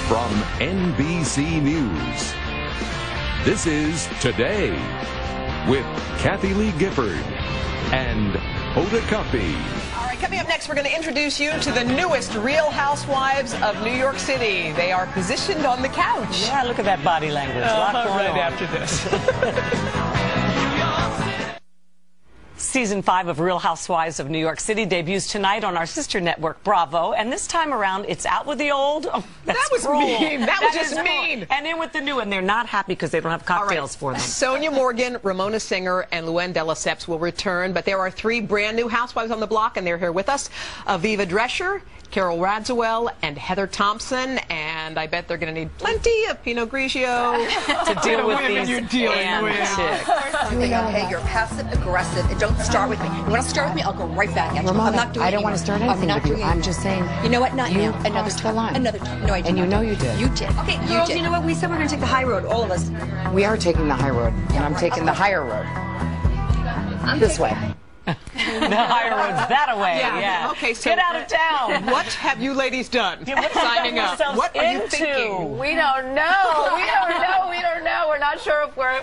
from NBC News. This is Today with Kathie Lee Gifford and Hoda Kathie. All right, coming up next, we're going to introduce you to the newest Real Housewives of New York City. They are positioned on the couch. Yeah, look at that body language. Right after this. Season 5 of Real Housewives of New York City debuts tonight on our sister network, Bravo. And this time around, it's out with the old. Oh, that was cruel. mean. That was just mean. And in with the new, and they're not happy because they don't have cocktails for them. Sonia Morgan, Ramona Singer, and Luann de Lesseps will return, but there are 3 brand new housewives on the block, and they're here with us. Aviva Drescher, Carol Radziwill, and Heather Thompson, and I bet they're going to need plenty of Pinot Grigio to deal with these antics. Okay, you're passive aggressive. And don't start with me. You want to start with me? I'll go right back at you. Ramona, I'm not doing I don't want to start anything with you. I'm just saying. You know what? Not you now. Another crossed time. the line. Another time. No, I did And not. you know you did. You did. Okay, girls, you know what? We said we're going to take the high road, all of us. We are taking the high road, and I'm taking the higher road. This way. The higher road's that away. Yeah. Okay, so get out of town. What have you ladies done? Signing up. What are you thinking? We don't know. We don't know. We don't know. We're not sure if we're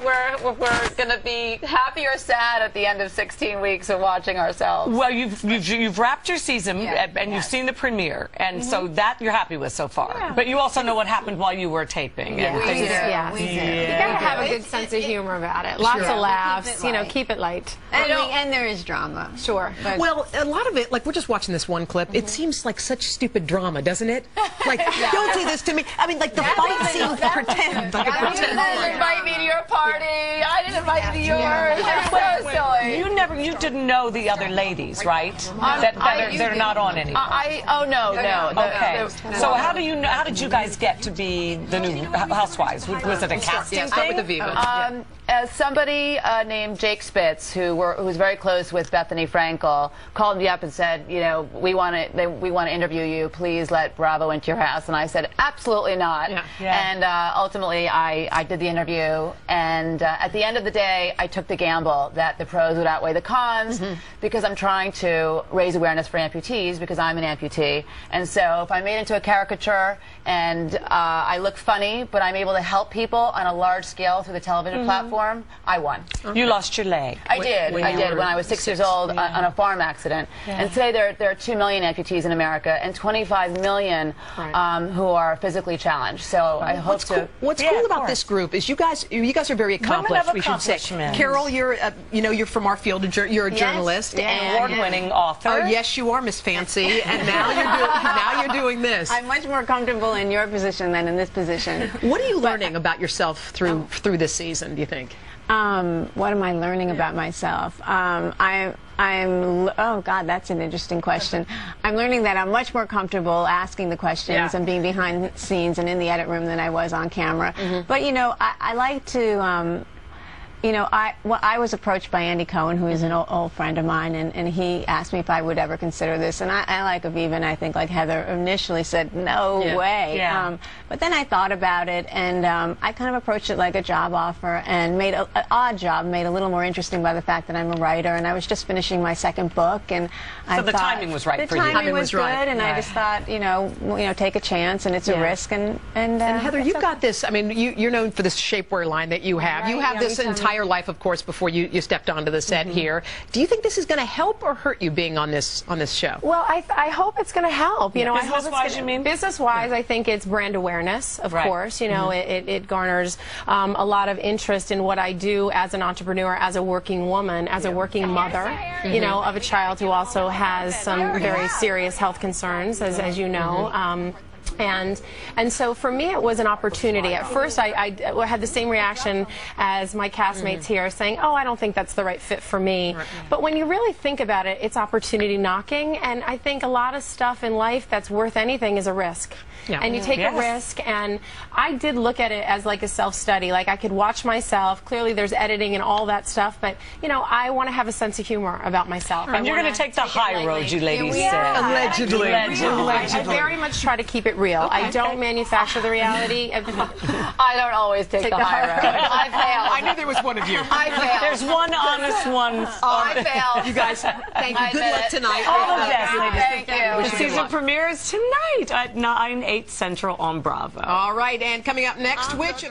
going to be happy or sad at the end of 16 weeks of watching ourselves. Well, you've wrapped your season, and you've seen the premiere, and so that you're happy with so far. Yeah. But you also know what happened while you were taping. Yeah, and we do. You gotta have a good sense of humor about it. Lots of laughs. You know, keep it light. And there is drama. Sure. But Well, a lot of it, like we're just watching this one clip, it seems like such stupid drama, doesn't it? Like, don't do this to me. I mean, like the fight scenes pretend. Like a You pretend didn't invite me to your party. I didn't invite you to yours. It's so silly. You didn't know the other ladies, right? They're not on anymore. Oh no. Okay. So how did you guys get to be the new housewives? Was it a casting thing? with Aviva. Somebody named Jake Spitz, who's very close with Bethany Frankel, called me up and said, you know, we want to interview you. Please let Bravo into your house. And I said, absolutely not. And ultimately, I did the interview. And at the end of the day, I took the gamble that the pros would outweigh the cons because I'm trying to raise awareness for amputees because I'm an amputee. And so if I'm made into a caricature and I look funny, but I'm able to help people on a large scale through the television platform, I won. You lost your leg. I did when I was 6 years old on a farm accident. And today there are 2 million amputees in America and 25 million who are physically challenged. So I hope What's cool about this group is you guys are very accomplished. We should say. Carol, you're you're from our field. You're a journalist and award-winning author. Yes, you are, Miss Fancy. And now you're doing this. I'm much more comfortable in your position than in this position. What are you learning about yourself through this season, do you think? What am I learning about myself? Oh God, that's an interesting question. I'm learning that I'm much more comfortable asking the questions and being behind the scenes and in the edit room than I was on camera. But you know, I like to. You know, I was approached by Andy Cohen, who is an old friend of mine, and he asked me if I would ever consider this. And I like Aviva, and I think like Heather initially said, no way. But then I thought about it, and I kind of approached it like a job offer and made an odd job, made a little more interesting by the fact that I'm a writer, and I was just finishing my 2nd book. And I the timing was right for you. The timing was good, and I just thought, you know, take a chance, and it's a risk. And Heather, you've got this, I mean, you're known for this shapewear line that you have. You have this entire life, of course, before you stepped onto the set here. Do you think this is going to help or hurt you being on this show? Well, I hope it's going to help. You know, business-wise, you mean? Business-wise, I think it's brand awareness, of course. You know, it garners a lot of interest in what I do as an entrepreneur, as a working woman, as a working mother, you know, of a child who also has some very serious health concerns, as you know. And so for me it was an opportunity. At first I had the same reaction as my castmates here, saying, oh, I don't think that's the right fit for me. But when you really think about it, it's opportunity knocking, and I think a lot of stuff in life that's worth anything is a risk. And you take a risk, and I did look at it as like a self-study. Like I could watch myself. Clearly there's editing and all that stuff, but you know, I want to have a sense of humor about myself. And you're going to take the high road, you ladies said. Allegedly. I very much try to keep it real. I don't manufacture the reality. I don't always take the high road. I fail. I knew there was one of you. I fail. There's one honest one. I fail. You guys, thank you. Good luck tonight. All the best, ladies. Thank you. season premieres tonight at 9, 8 Central on Bravo. All right, and coming up next, which